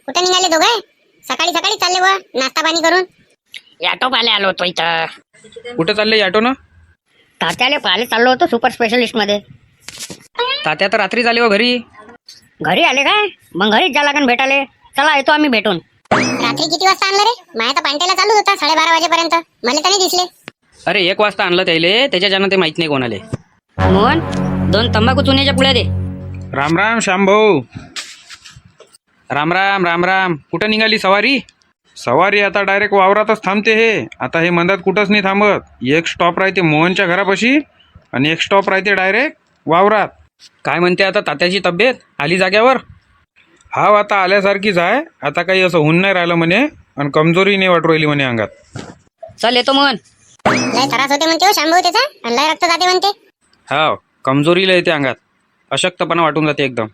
कुठे निघाले दोघे? सकाळी सकाळी चालले व नाश्ता पाणी करून. ऑटो पाले आलो होतो इथं. कुठे चालले ऑटो ना? तात्याले पाले चाललो होतो सुपर स्पेशलिस्ट मध्ये. तात्या तर रात्री झाले व घरी. घरी आले काय? मग घरीच जा लागन भेटाले. चला येतो आम्ही भेटून. रात्री किती वाजता आणलं रे? माझ्या तर पांटेला चालू होता 12:30 वाजेपर्यंत. मला तर नाही दिसले. अरे 1 वाजता आणलं त्याले, त्याच्याच्यानं ते माहित नाही कोणाले. मोहन 2 तंबाखू चुन्याच्या पुढे दे. राम राम श्याम भाऊ. राम राम राम राम. कुठं निघाली सवारी? सवारी आता डायरेक्ट वावरातच थांबते. हे आता हे मंदात कुठंच नाही थांबत. एक स्टॉप राहते मोहनच्या घरापाशी आणि एक स्टॉप राहते डायरेक्ट वावरात. काय म्हणते आता तात्याची तब्येत? आली जाग्यावर? हाव आता आल्यासारखीच आहे. आता काही असं होऊन नाही राहिलं म्हणे आणि कमजोरी नाही वाटू राहिली म्हणे अंगात. चल येतो मोहन. लय त्रास होते म्हणते हो शांभू त्याचा, आणि लय रक्त जाते म्हणते. हाव कमजोरीला येते अंगात. अशक्तपणा वाटून जाते एकदम.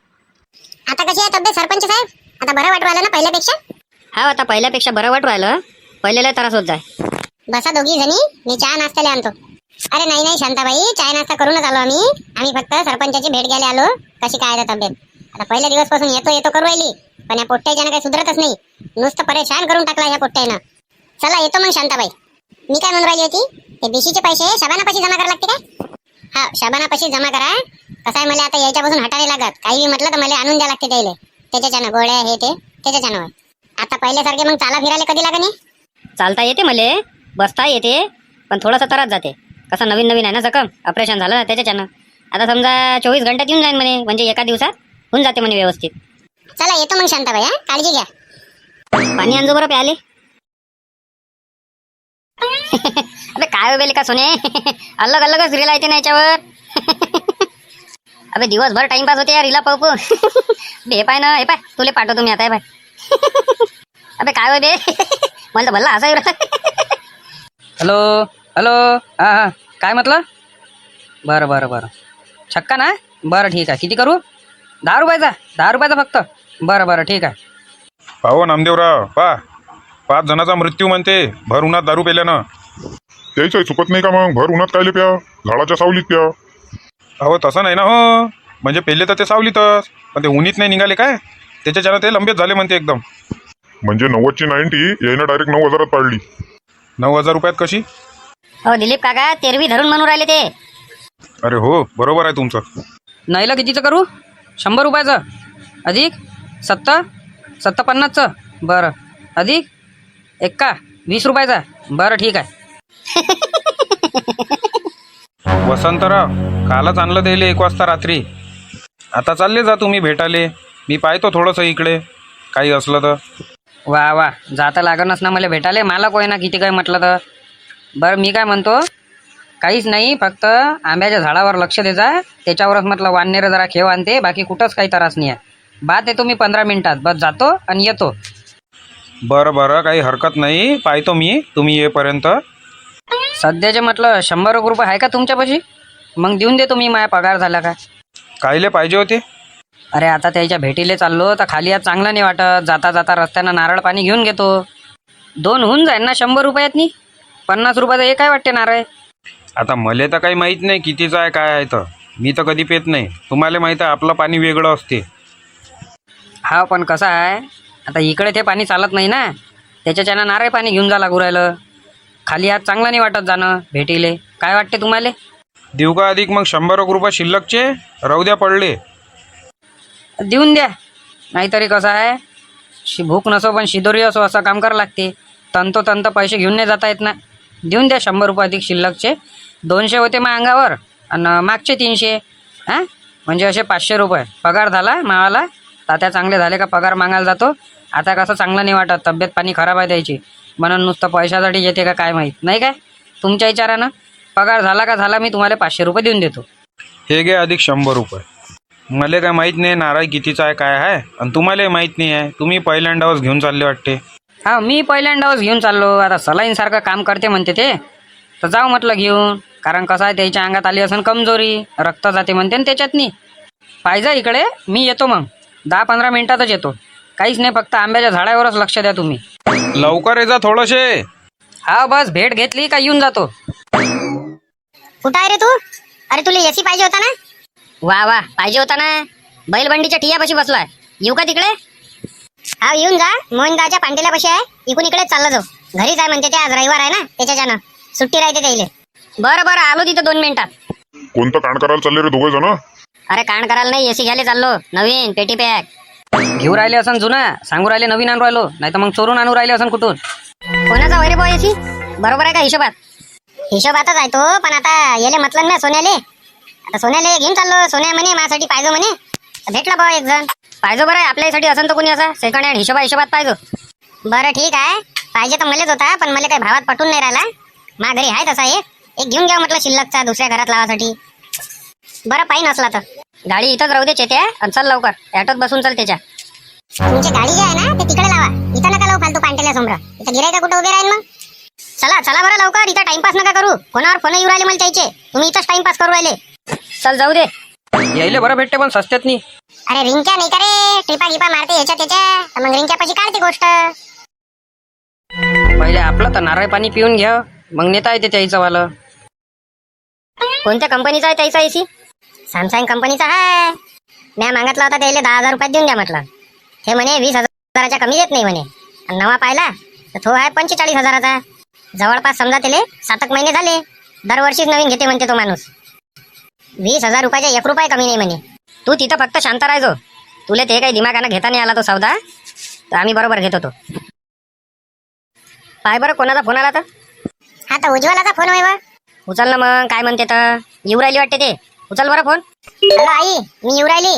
आता कशी आहे तब्येत सरपंच साहेब? आता बरं वाटू राहिलं ना पहिल्यापेक्षा? हा आता पहिल्यापेक्षा बरं वाटू राहिलं. पहिल्याला त्रास होत जाय. बसा दोघी जणी, मी चहा नाश्त्याला आणतो. अरे नाही नाही शांताबाई, चहा नाश्ता करूनच आलो आम्ही फक्त सरपंचाची भेट घ्यायला आलो. कशी काय आहे तब्येत? आता पहिल्या दिवसपासून येतो करू राहिली, पण या पोट्ट्याच्यानं काही सुधरतच नाही. नुसतं परेशान करून टाकला ह्या पोट्ट्यानं. चला येतो मग शांताबाई. मी काय म्हणून राहिली होती, ते बीसीचे पैसे शबानापाशी जमा करायला लागते काय? हा शबानापाशी जमा करा. कसं आहे, मला आता याच्यापासून हटावे लागत. काही म्हटलं तर मला आणून द्या लागते त्याला. त्याच्याच्यानं गोळ्या हे ते त्याच्याच्यानं. आता पहिल्यासारखे मग चाला फिरायला कधी लागणे? चालता येते मले, बसता येते, पण थोडासा त्रास जाते. कसं नवीन नवीन आहे ना, जखम ऑपरेशन झालं ना त्याच्याच्यानं. आता समजा 24 घंट्यात येऊन जाईन म्हणे, म्हणजे एका दिवसात होऊन जाते म्हणे व्यवस्थित. चला येतो मग शांताबाई. हा काळजी घ्या. पाणी आणजो बरं प्याले. अबे काय वेगळे का सोने. अलग अलगच रील येते ना याच्यावर. अबे दिवसभर टाइमपास होते या रीला पाहू. हे पाय ना, हे पाय तुले पाठवतो मी आता. हे पाय. अबे काय बे. मला तर भल्ला असा. Hello hello. हां हां काय म्हटलं? बरं बरं बरं. छक्का ना? बरं ठीक आहे. किती करू? 10 रुपयाचा? 10 रुपयाचा फक्त? बरं बरं ठीक आहे. हो नामदेवराव, 5 जणांचा मृत्यू म्हणते भर उन्हात दारू पेल्यानं. त्याचं चुकत नाही का मग? भर उन्हात कायले प्या? झाडाच्या सावलीत प्या. अहो तसं नाही ना हो. म्हणजे पेले तर ते सावलीतच, पण ते उन्हीत नाही निघाले काय, त्याच्याच्यानं ते लंबेच झाले म्हणते एकदम. म्हणजे 90ची 90 यायनं डायरेक्ट 9,000 पाडली. 9,000 रुपयात कशी? हो दिलीप काका तेरवी धरून म्हणून राहिले ते. अरे हो बरोबर आहे तुमचं. नाहीला कितीचं करू? 100 रुपयाचं अधिक 70 50चं. बरं अधिक 20 रुपयाचा. बरं ठीक आहे. वसंतराव कालच आणलं द्यायले 1 वाजता रात्री. आता चालले जा तुम्ही भेटाले. मी पाहतो थोडंसं इकडे काही असलं तर. वा वा जाता लागणच ना मला भेटाले. मला कोय ना किती काय म्हटलं तर. बरं मी काय म्हणतो, काहीच नाही, फक्त आंब्याच्या झाडावर लक्ष द्यायचा. त्याच्यावरच म्हटलं वाननेरं जरा खेळ आणते, बाकी कुठंच काही त्रास नाही आहे. बात येतो मी 15 मिनिटात. बस जातो आणि येतो. बरं बरं काही हरकत नाही, पाहतो मी तुम्ही येईपर्यंत. सध्याचे म्हटलं 100 रुपये आहे का तुमच्यापाशी? मग देऊन देतो मी, माझा पगार झाला का. कायले पाहिजे होते? अरे आता त्याच्या भेटीले चाललो तर खाली आज चांगलं नाही वाटत. जाता जाता रस्त्यानं नारळ पाणी घेऊन घेतो. 2 होऊन जाईल ना 100 रुपयातनी. 50 रुपयाचं एक काय वाटते नारळ. आता मले तर काही माहीत नाही कितीचं आहे काय आहे तर. मी तर कधी पेत नाही. तुम्हाला माहीत आहे आपलं पाणी वेगळं असते. हा पण कसं आहे, आता इकडे ते पाणी चालत नाही ना, त्याच्याच्यानं नारळ पाणी घेऊन जा लागू राहिलं. खाली आज चांगलं नाही वाटत जाणं भेटीले. काय वाटते तुम्हाला? देऊ का अधिक मग 100 रुपये शिल्लकचे? राहू द्या पडले. देऊन द्या. नाहीतरी कसं आहे, भूक नसो पण शिदोरी असो असं काम करावं लागते. तंतोतंत पैसे घेऊन नाही जाता येत ना. देऊन द्या 100 रुपये अधिक शिल्लकचे. 200 होते मग अंगावर आणि मागचे 300. हां म्हणजे असे 500 रुपये पगार झाला मावाला. तात्या चांगले झाले का पगार मागायला जातो. आता कसं चांगलं नाही वाटत, तब्येत पाणी खराब आहे द्यायची, म्हणून नुसतं पैशासाठी येते का काय माहीत नाही. काय तुमच्या विचारानं पगार झाला का झाला, मी तुम्हाला 500 रुपये देऊन देतो. हे घे अधिक 100 रुपये. मला काय माहीत नाही नारळ कितीचा आहे काय आहे, आणि तुम्हालाही माहीत नाही आहे. तुम्ही पहिल्यांदाच घेऊन चालले वाटते. हा मी पहिल्यांदाच घेऊन चाललो. आता सलाईनसारखं काम करते म्हणते ते, तर जाऊ म्हटलं घेऊन. कारण कसं आहे, त्याच्या अंगात आली असेल कमजोरी, रक्त जाते म्हणते ना त्याच्यातनी. पाहिजे इकडे, मी येतो मग 10-15 मिनिटातच येतो. काहीच नाही, फक्त आंब्याच्या झाडावरच लक्ष द्या तुम्ही. लवकर ये जा थोडंसे. हा बस भेट घेतली का येऊन जातो. कुठं आहे रे तू? अरे तुला एसी पाहिजे होता ना? वा वा पाहिजे होता ना. बैलबंडीच्या ठियापाशी बसलाय. येऊ का तिकडे? हा येऊन जा. मोहनगावच्या पांटेल्यापाशी आहे. इकडून इकडेच चालला जाऊ. घरीच आहे म्हणते ते, आज रविवार आहे ना त्याच्यानं सुट्टी राहते त्याइले. बरं बरं आलो तिथं 2 मिनिटात. कोणतं कांड करायला चालले रे दोघे जण? अरे कांड करायला नाही, एसी घ्यायला चाललो. नवीन पेटी पॅक. घेऊ राहिले असं जुना, सांगू राहिले नवीन आणू राहिलो, नाही तर मग चोरून आणू राहिले असं कुठून. कोणाचा वैरे बॉ एसी? बरोबर आहे का हिशोबात? हिशोबातच आहे तो, पण आता येले म्हटलं ना सोन्याले. आता सोन्याले घेऊन चाललो. सोन्या म्हणे माझ्यासाठी पाहिजे म्हणे. तर भेटला भाऊ एक जण. पाहिजे बरं आहे आपल्यासाठी असं तर कोणी असा सेकंड हँड हिशोबात पाहिजे. बरं ठीक आहे. पाहिजे तर मलाच होता, पण मला काही भावात पटून नाही राहिला. माझ्या घरी आहे तसा एक घेऊन घ्या म्हटलं शिल्लकचा दुसऱ्या घरात लावासाठी. बरं पाहिजे नसला तर गाडी इथंच राहू दे चेत्या, आणि चल लवकर ॲटोत बसून चल त्याच्या. तुमची गाडी जी आहे ना ते तिकडे लावा. इथं नका लावू फालतू पांटेल्या समोर. इथं गिरायका कुठं उभे राहील मग. चला चला बरं लवकर. इथं टाइमपास नका करू. फोनावर फोन येऊ राहिले मला त्याचे. तुम्ही इथंच टाइमपास करू राहिले. चल जाऊ दे. यायले बरं भेटते पण सस्त्यात नाही. अरे रिंक्या नाही का रे, टिपा गिपा मारते याच्या त्याच्या. तर मग रिंक्यापाशी काढते गोष्ट. पहिले आपलं तर नारळ पाणी पिऊन घ्या, मग नेता येते त्याचं वालं. कोणत्या कंपनीचा आहे त्याचा एसी? सॅमसंग कंपनीचा आहे. मी मागितला होता त्याला 10,000 रुपयात देऊन द्या म्हटलं. हे म्हणे 20,000च्या कमी देत नाही म्हणे. आणि नवा पाहिला तर तो आहे 45,000चा. जवळपास समजा त्याले 7 महिने झाले. दरवर्षीच नवीन घेते म्हणते तो माणूस. 20,000 रुपयाच्या 1 रुपया कमी नाही म्हणे. तू तिथं फक्त शांत राहायचो. तुला ते काही दिमागानं घेता नाही आला तो सौदा, तर आम्ही बरोबर घेत होतो. पाय बरं कोणाचा फोन आला तर. हा तर उज्ज्वलाचा फोन होय बा. उचल ना मग. काय म्हणते तर येऊ राहिली वाटते ते. उचल बरं फोन. हॅलो आई, मी येऊ राहिली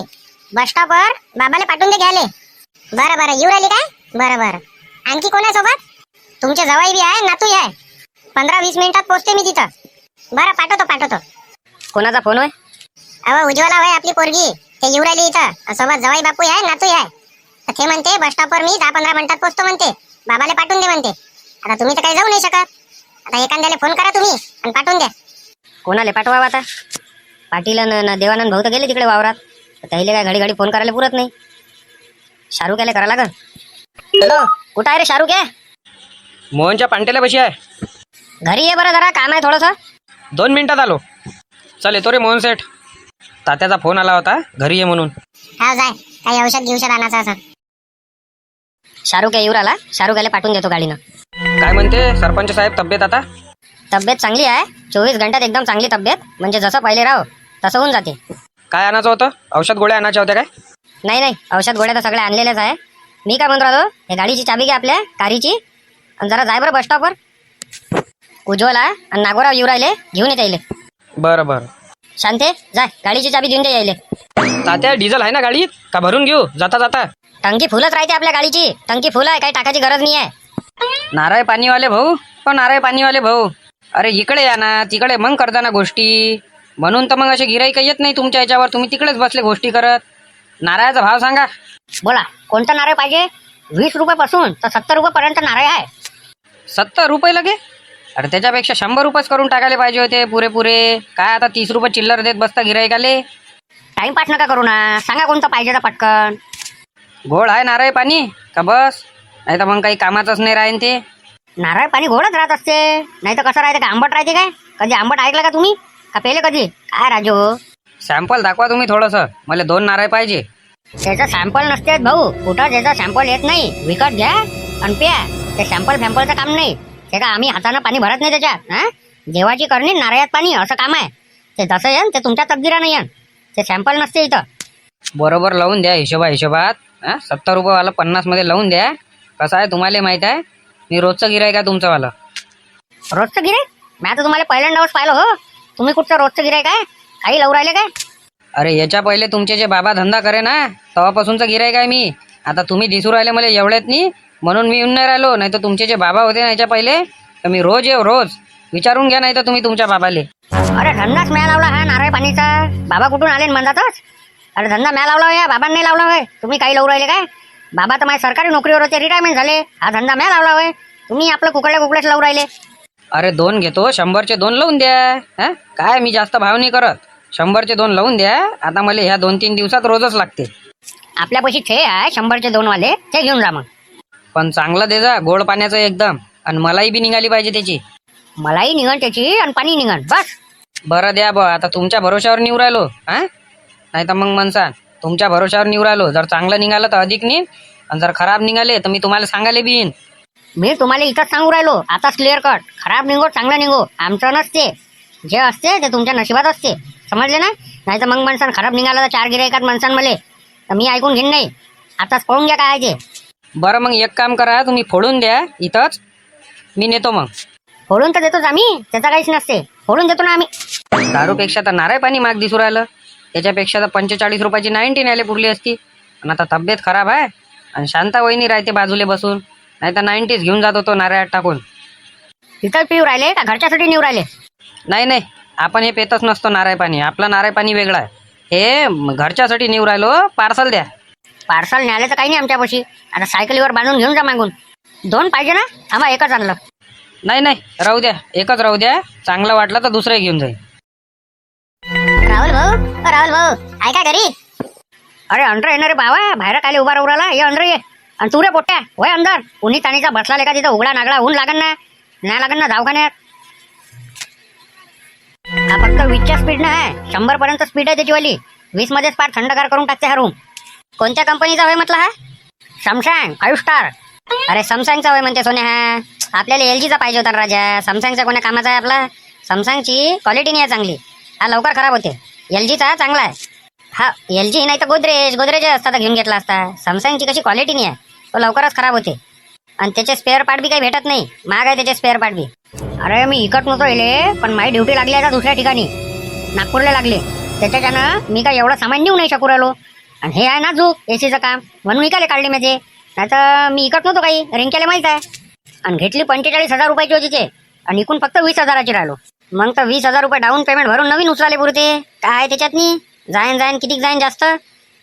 बस स्टॉपवर. बाबाला पाठवून दे घ्यायले. बरं बरं येऊ राहिली काय. बरं बरं. आणखी कोण आहे सोबत? तुमचे जवाई बी आहे, नातूही आहे. 15-20 मिनिटात पोहोचते मी तिथं. बरं पाठवतो. कोणाचा फोन होय? अहो उज्ज्वला होय आपली पोरगी. ते येऊ राहिली इथं. सोबत जवाई बापू आहे, नातूही आहे. तर ते म्हणते बस स्टॉपवर मी 10-15 मिनिटात पोहोचतो म्हणते. बाबाला पाठवून दे म्हणते. आता तुम्ही तर काही जाऊ नाही शकत. आता एखाद्याला फोन करा तुम्ही आणि पाठवून द्या. कोणाला पाठवावं आता? पाटील न देवानंद भाऊ तर गेले तिकडे वावरात. तर त्याला काय घडी फोन करायला पुरत नाही. शाहरुख याला करा लागल. हॅलो कुठं आहे रे शाहरुख? आहे मोहनच्या पांटेल्यापाशी आहे. घरी ये बरं, जरा काम आहे थोडंसं. 2 मिनिटात आलो. चल येतो रे मोहन सेठ. तात्याचा फोन आला होता घरी ये म्हणून. हा जाय. काही औषध आणायचं असं. शाहरुख येऊ राहिला. शाहरुख याला पाठवून देतो गाडीनं. काय म्हणते सरपंच साहेब तब्येत आता? तब्येत चांगली आहे. 24 घंट्यात एकदम चांगली तब्येत. म्हणजे जसं पहिले राहो तसं होऊन जाते. काय आणायचं होतं? औषध गोळ्या आणायच्या होत्या काय? नाही औषध गोळ्या तर सगळ्या आणलेल्याच आहे. मी काय म्हणतो राहिलो, हे गाडीची चाबी घ्या आपल्या कारची आणि जरा जाय बरं बस स्टॉपवर. उज्ज्वला आणि नागोराव येऊ राहिले, घेऊन येते यायले. बरं बरं. शांते जाय गाडीची चाबी देऊन दे यायले. तात्या डिझेल आहे ना गाडीत का भरून घेऊ जाता जाता? टंकी फुलच राहते आपल्या गाडीची. टंकी फुल आहे, काही टाकायची गरज नाही आहे. नारळ पाणीवाले भाऊ. नारळ पाणीवाले भाऊ, अरे इकडे या ना. तिकडे मग करता ना गोष्टी. म्हणून तर मग असे गिराईक येत नाही तुमच्या याच्यावर. तुम्ही तिकडेच बसले गोष्टी करत. नारळाचा भाव सांगा. बोला कोणता नारळ पाहिजे? 20 रुपयापासून तर 70 रुपयापर्यंत नारळ आहे. 70 रुपये लगे? अरे त्याच्यापेक्षा 100 रुपयेच करून टाकायला पाहिजे होते पुरे. काय आता 30 रुपये चिल्लर देत बसता गिराईकाले. टाइमपास नका करू ना. सांगा कोणतं पाहिजे तर पटकन. गोड आहे नारळ पाणी का बस? नाही तर मग काही कामाचंच नाही राहीन ते. नारळ पाणी गोडच राहत असते. नाही तर कसं राहते का आंबट राहते काय? कधी आंबट ऐकलं का तुम्ही? का पेले कधी? काय राजू सॅम्पल दाखवा तुम्ही थोडंसं. मला 2 नारळ पाहिजे. त्याचं सॅम्पल नसते भाऊ. कुठं त्याचा सॅम्पल येत नाही. विकत घ्या आणि प्या. ते सॅम्पलचं काम नाही. ते का आम्ही हातानं पाणी भरत नाही त्याच्यात. हा देवाची करणी नारळात पाणी असं काम आहे. ते जसं येन ते तुमच्या तकदीरानं येन. ते सॅम्पल नसते इथं. बरोबर लावून द्या हिशोबात. 70 रुपयेवाला 50 मध्ये लावून द्या. कसं आहे तुम्हाला माहित आहे, मी रोजचं गिराईक आहे तुमचंवालं. रोजचं गिराईक? मी आता तुम्हाला पहिल्यांदाच पाहिलं हो. तुम्ही कुठचं रोजचं गिराईक आहे? काही लावून राहिले काय? अरे याच्या पहिले तुमचे जे बाबा धंदा करे ना तेव्हापासूनचं गिराईक आहे मी. आता तुम्ही दिसू राहिले मला एवढ्यात नाही म्हणून मी येऊन नाही राहिलो. नाही तर तुमचे जे बाबा होते ना याच्या पहिले तर मी रोज रोज विचारून घ्या. नाही तर तुम्ही तुमच्या बाबाले. अरे धंदाच म्या लावला हा नारळ पाणीचा. बाबा कुठून आले म्हणतातच? अरे धंदा म्या लावला या बाबांनी नाही लावला होय. तुम्ही काही लावून राहिले काय? बाबा तर माझ्या सरकारी नोकरीवर होते, रिटायरमेंट झाले. हा धंदा म्या लावला होय. तुम्ही आपलं कुकड्याच लावून राहिले. अरे 2 घेतो, 100चे 2 लावून द्या. काय मी जास्त भाव नाही करत. 100चे 2 लावून द्या. आता मला ह्या 2-3 दिवसात रोजच लागते. आपल्यापाशी ते आहे 100चे 2 वाले, ते घेऊन जा मग. पण चांगलं दे जा, गोड पाण्याचं एकदम. आणि मलाई बी निघाली पाहिजे त्याची. मलाही निघण त्याची आणि पाणी निघण बस. बरं द्या बा. आता तुमच्या भरोशावर निवू राहिलो. नाही तर मग म्हणसान तुमच्या भरोशावर निवू राहिलो. जर चांगलं निघालं तर अधिक नी, आणि जर खराब निघाले तर मी तुम्हाला सांगायला बी येईन. मी तुम्हाला इथंच सांगू राहिलो आताच क्लिअर कट. खराब निघो चांगलं निघो आमचं नसते. जे असते ते तुमच्या नशिबात असते. समजले ना? नाही तर मग माणसानं खराब निघाला तर 4 गिऱ्हाईकात माणसानं मले तर मी ऐकून घेईन नाही. आताच पाहून घ्या काय आहे ते. बरं मग एक काम करा, तुम्ही फोडून द्या इथंच, मी नेतो मग. फोडून तर देतोच आम्ही, त्याचा काहीच नसते. फोडून देतो ना आम्ही. दारूपेक्षा तर नारळ पाणी महाग दिसू राहिलं. त्याच्यापेक्षा तर 45 रुपयाची 90 न्यायला पुरली असती. पण आता तब्येत खराब आहे आणि शांता वहिनी राहते बाजूला बसून, नाही तर 90च घेऊन जात होतो नारळात टाकून. तिथं पिऊ राहिले का घरच्यासाठी निवू राहिले? नाही नाही, आपण हे पेतच नसतो नारळ पाणी. आपला नारळ पाणी वेगळा आहे. हे घरच्यासाठी नेऊ राहिलो. पार्सल द्या. पार्सल न्यायला तर काही नाही आमच्यापाशी. आता सायकलीवर बांधून घेऊन जा मागून. 2 पाहिजे ना? थांबा एकच आणलं. नाही नाही, राहू द्या, एकच राहू द्या. चांगलं वाटलं तर दुसरं घेऊन जाईल. राहुल भाऊ ऐका घरी. अरे अंदर येणारे बाबा, बाहेर काले उभा राहू राहिला. ये अंदर ये. आणि तू रे पोट्या होय अंदर. उन्ही ताणीचा बसला का तिथं उघडा नागडा ऊन लागन ना? नाही लागन ना दवाखान्यात? हा फक्त 20च्या स्पीड ना आहे. 100 पर्यंत स्पीड आहे त्याचीवाली. 20 मध्येच पार थंडगार करून टाकते हा रूम. कोणत्या कंपनीचा होय म्हटलं हा? Samsung 5 star. अरे सॅमसंगचा होय म्हणते सोन्या हा. आपल्याला LGचा पाहिजे होता राजा. सॅमसंगचा कोण्या कामाचा आहे आपला? सॅमसंगची क्वालिटी नाही आहे चांगली. हा लवकर खराब होते. LGचा चांगला आहे. हा LG नाही तर गोदरेज असता तर घेऊन घेतला असता. सॅमसंगची कशी क्वालिटी नाही आहे, तो लवकरच खराब होते. आणि त्याचे स्पेअर पार्ट बी काही भेटत नाही. महाग आहे त्याचे स्पेअर पार्ट बी. अरे मी इकत नव्हतो येले, पण माझी ड्युटी लागली आहे दुसऱ्या ठिकाणी नागपूरला लागली. त्याच्यानं मी काय एवढं सामान नेऊ नाही शकू राहिलो. आणि हे आहे नाजूक एसीचं काम म्हणून इकाले काढले माझे. नाही तर मी इकत नव्हतो काही. रिंक्याला माहीत आहे. आणि घेतली 45,000 रुपयाची होतीचे आणि इकून फक्त 20,000ची राहिलो. मग तर 20,000 रुपये डाऊन पेमेंट भरून नवीन उचलाले पुरते. काय त्याच्यातनी जाईन किती जाईन जास्त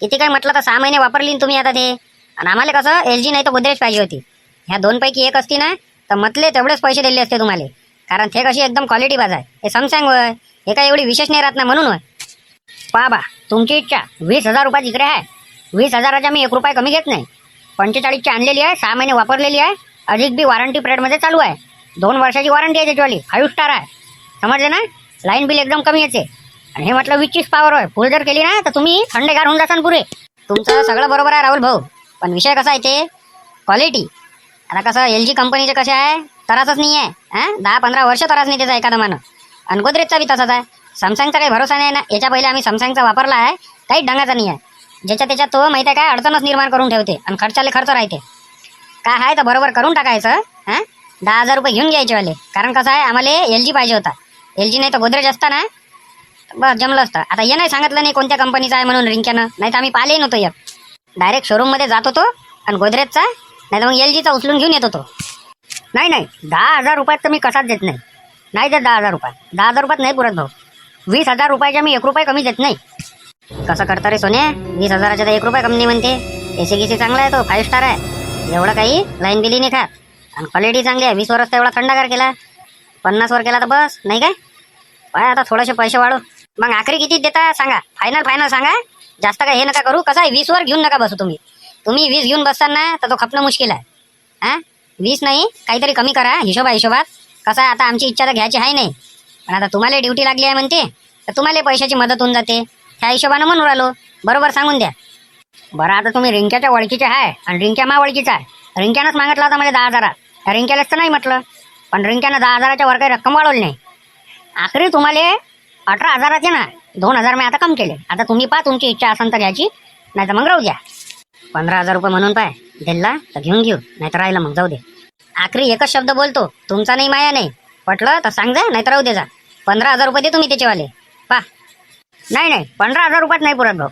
किती काय म्हटलं तर 6 महिने वापरली तुम्ही आता ते. आणि आम्हाला कसं LG नाही तर गोदरेज पाहिजे होती. ह्या 2 पैकी एक असती ना तर म्हटले तेवढेच पैसे दिले असते तुम्हाला. कारण ते कशी एकदम क्वालिटी बाज आहे. हे सॅमसंग होय. हे काय एवढी विशेष नाही राहत ना म्हणून होय. बा तुमची इच्छा. 20,000 रुपयात इकडे आहे. 20,000च्या मी 1 रुपया कमी घेत नाही. 45ची आणलेली आहे. 6 महिने वापरलेली आहे. अधिक बी वॉरंटी पिरियडमध्ये चालू आहे. 2 वर्षाची वॉरंटी आहे त्याच्यावाली. 5 स्टार आहे. समजले ना? लाईन बिल एकदम कमी येते. आणि हे म्हटलं 20ची पॉवर होय. फुल जर केली ना तर तुम्ही थंडेगार होऊन जासान पुरे. तुमचं सगळं बरोबर आहे राहुल भाऊ, पण विषय कसा आहे ते क्वालिटी. आता कसं LG कंपनीचे कसे आहे तरासच नाही आहे. 10-15 वर्ष तरास नाही त्याचा एखादा मानं. आणि गोदरेजचा बी तसाच आहे. सॅमसंगचा काही भरोसा नाही ना. याच्या पहिले आम्ही सॅमसंगचा वापरला आहे. काही ढंगाचा नाही आहे. ज्याच्या त्याच्यात तो माहिती आहे काय अडचणच निर्माण करून ठेवते. आणि खर्चाले खर्च राहते. काय आहे तर बरोबर करून टाकायचं. 10,000 रुपये घेऊन घ्यायचे वाले. कारण कसं आहे आम्हाला LG पाहिजे होता. LG नाही तर गोदरेज असता ना बस जमलं असतं. आता हे नाही सांगितलं नाही कोणत्या कंपनीचा आहे म्हणून रिंक्यानं. नाही तर आम्ही पाहिले नव्हतो. एक डायरेक्ट शोरूममध्ये जात होतो आणि गोदरेजचा नाही तर मग LGचा उचलून घेऊन येत होतो. नाही 10,000 रुपयात तर मी कसाच देत नाही. नाही देत 10,000 रुपयात. 10,000 रुपयात नाही पुरत भाऊ. 20,000 रुपयाच्या मी 1 रुपया कमी देत नाही. कसं करता रे सोन्या? 20,000च्या तर 1 रुपया कमी नाही म्हणते. AC चांगला आहे तो 5 स्टार आहे. एवढं काही लाईन बिली नाही खात. आणि क्वालिटी चांगली आहे. 20 वर्ष तर एवढा थंडगार केला. 50 वर केला तर बस नाही काय. पाय आता थोडेसे पैसे वाढू. मग आखरी किती देता सांगा. फायनल सांगा. जास्त काय हे नका करू. कसं आहे 20 वर घेऊन नका बसू तुम्ही. 20 घेऊन बसताना तर तो खपणं मुश्किल आहे. 20 नाही काहीतरी कमी करा हिशोबात. कसं आहे आता आमची इच्छा तर घ्यायची आहे नाही. पण आता तुम्हाला ड्युटी लागली आहे म्हणते तर तुम्हाला पैशाची मदत होऊन जाते. त्या हिशोबानं म्हणून राहिलो. बरोबर सांगून द्या. बरं आता तुम्ही रिंक्याच्या ओळखीचे आहे आणि रिंक्या मा ओळखीचा आहे. रिंक्यानंच मागितला होता मला 10,000. रिंक्यालाच तर नाही म्हटलं. पण रिंक्यानं 10,000च्या वर काही रक्कम वाढवली नाही. आखरी तुम्हाला 18,000चे ना 2,000 मी आता कम केले. आता तुम्ही पहा तुमची इच्छा असेल तर घ्यायची नाही तर मग राहू द्या. 15,000 रुपये म्हणून पाय दिला तर घेऊन घेऊ नाही तर राहिलं मग जाऊ दे. आखरी एकच शब्द बोलतो. तुमचा नाही माया नाही. पटलं तर सांग जा नाही तर राहू दे जा. 15,000 रुपये दे तुम्ही त्याचेवाले. पा नाही 15,000 रुपयात नाही पुरत भाऊ.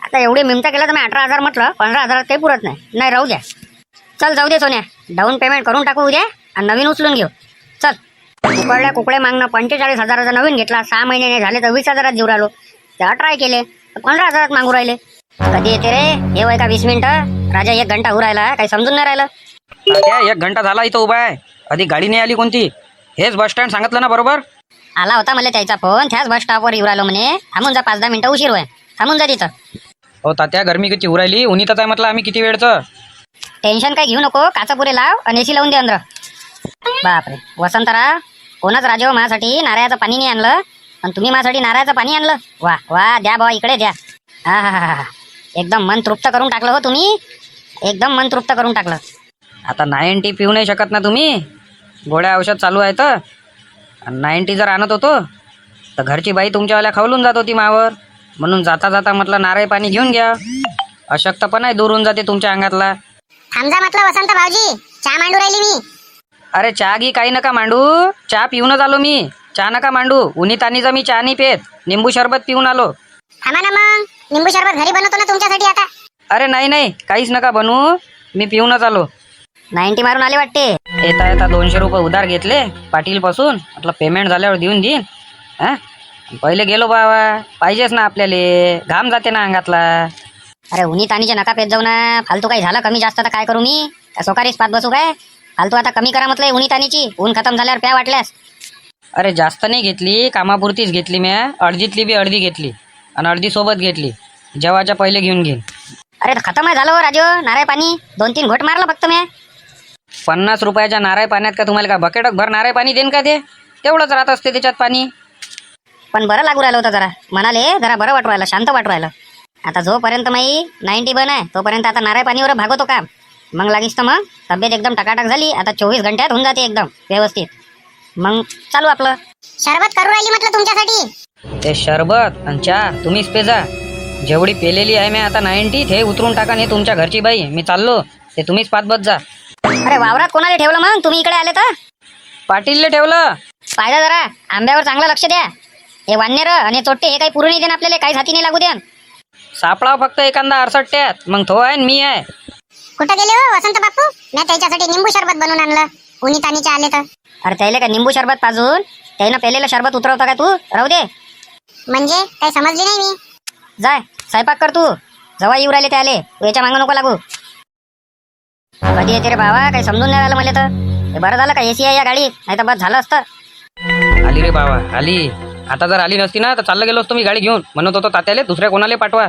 आता एवढे मिमता केलं तर मी 18,000 म्हटलं. 15,000 काही पुरत नाही राहू द्या. चल जाऊ दे सोन्या. डाऊन पेमेंट करून टाकू उद्या आणि नवीन उचलून घेऊ. चल. कुकडे मागणं 45,000चा नवीन घेतला. 6 महिने नाही झाले तर 20,000 देऊ राहिलो. ते 18 केले 15,000 मागू राहिले. कधी येते रे हे वय का 20 मिनिटं. राजा 1 घंटा होऊ राहिला काही समजून नाही राहिलं. त्या 1 घंटा झाला इथं उभा आहे. आधी गाडी नाही आली कोणती. हेच बस स्टँड सांगितलं ना बरोबर. आला होता मला त्याचा फोन. त्याच बस स्टॉपवर येऊ राहिलो म्हणे. थांबून जा 5-10 मिनिटं उशीर होय. थांबून जा तिथं. हो तात्या गरमी किती होऊ राहिली. उन्हीतच आहे म्हटलं आम्ही किती वेळचं. टेन्शन काही घेऊ नको. काचा पुरे लाव आणि AC लावून दे अंदर. बापरे वसंतराव कोणच राजे हो माझ्यासाठी नारळाचं पाणी नाही आणलं आणि तुम्ही माझ्यासाठी नारळाचं पाणी आणलं. वा द्या बाबा इकडे द्या. हा एकदम मन तृप्त करून टाकलं हो तुम्ही. एकदम मन तृप्त करून टाकलं. आता 90 पिऊ नाही शकत ना तुम्ही, गोळ्या औषध चालू आहे तर. 90 जर आणत होतो तर घरची बाई तुमच्यावाल्या खावलून जात होती मावर. म्हणून जाता जाता म्हटलं नारळ पाणी घेऊन घ्या, अशक्तपणा दूर होऊन जाते तुमच्या अंगातला. थांबजा म्हटलं वसंत भाऊजी, चहा मांडू राहिली मी. अरे चहा घी काही नका मांडू, चहा पिऊनच आलो मी. चहा नका मांडू, उन्ही तानीचा मी चहा नाही पेत, निंबू सरबत पिऊन आलो. थांबा ना मग, निंबू सरबत घरी बनवतो ना तुमच्यासाठी आता. अरे नाही नाही, काहीच नका बनवू, मी पिऊनच आलो. 90 मारून आले वाटते. येता येता 200 रुपये उधार घेतले पाटील पासून, म्हटलं पेमेंट झाल्यावर देऊन देईन. हा पहिले गेलो बाबा, पाहिजेच ना आपल्याला, घाम जाते ना अंगातला. अरे उन्ही तानीचे नका पेत जाऊ ना. फालतू काही झालं कमी जास्त तर काय करू मी, का सोकारीच पात बसू काय? फालतू आता कमी करा म्हटलं उन्ही तानीची, ऊन खतम झाल्यावर प्या वाटल्यास. अरे जास्त नाही घेतली, कामापुरतीच घेतली म्या. अर्धीतली बी अर्धी घेतली आणि अर्धी सोबत घेतली, जेवाच्या पहिले घेऊन घेईन. अरे खतम आहे झालं हो राजू, नारळ पाणी 2-3 घोट मारलं फक्त मी. 50 रुपयाच्या नारळ पाण्यात का तुम्हाला का बकेट भर नारळ पाणी देईन का? ते तेवढंच राहत असते त्याच्यात पाणी. पण बरं लागू राहिलं होतं जरा, म्हणाले जरा बरं वाटू राहिलं, शांत वाटू राहिलं. आता जोपर्यंत माई 90 बन आहे तोपर्यंत आता नारळ पाणीवर भागवतो काम. मग लागीस तर मग तब्येत एकदम टकाटक झाली, आता 24 घंट्यात होऊन जाते एकदम व्यवस्थित. मग चालू आपलं. शरबत करू राहिली म्हटलं तुमच्यासाठी. ते शरबत आणि चहा तुम्हीच पेजा. जेवढी पेलेली आहे मी आता 90 ते उतरून टाका. नाही तुमच्या घरची बाई, मी चाललो, ते तुम्हीच पाच बस जा. अरे वावरात कोणाला ठेवलं मग तुम्ही इकडे आले तर? पाटीलले ठेवलं. पाहिजे जरा आंब्यावर चांगलं लक्ष द्या. हे वाननेर आणि चोट्टे हे काही पुरून नाही देणं आपल्याला, काही हाती नाही लागू द्या. सापळा फक्त एखादा 68, मग तो आहे आणि मी आहे. कुठं गेले हो वसंत बापू? मी त्याच्यासाठी निंबू सरबत बनवून आणलं, उन्ही तानीचे आले तर. अरे त्याला काय निंबू सरबत पाजून त्यानं पेलेलं सरबत उतरवतं काय तू? राहू दे. म्हणजे काही समजली नाही मी. जाय स्वयंपाक कर तू, जवा येऊ राहिले ते आले, तू याच्या मागं नको लागू. कधी येते रे बाबा, काही समजून नाही राहिलं मला तर. हे बरं झालं का एसी आहे या गाडीत, नाही तर बस झालं असतं. आली रे बाबा आली. आता जर आली नसती ना तर चाललं गेलो असतो मी गाडी घेऊन. म्हणत होतो तात्याले दुसऱ्या कोणाला पाठवा,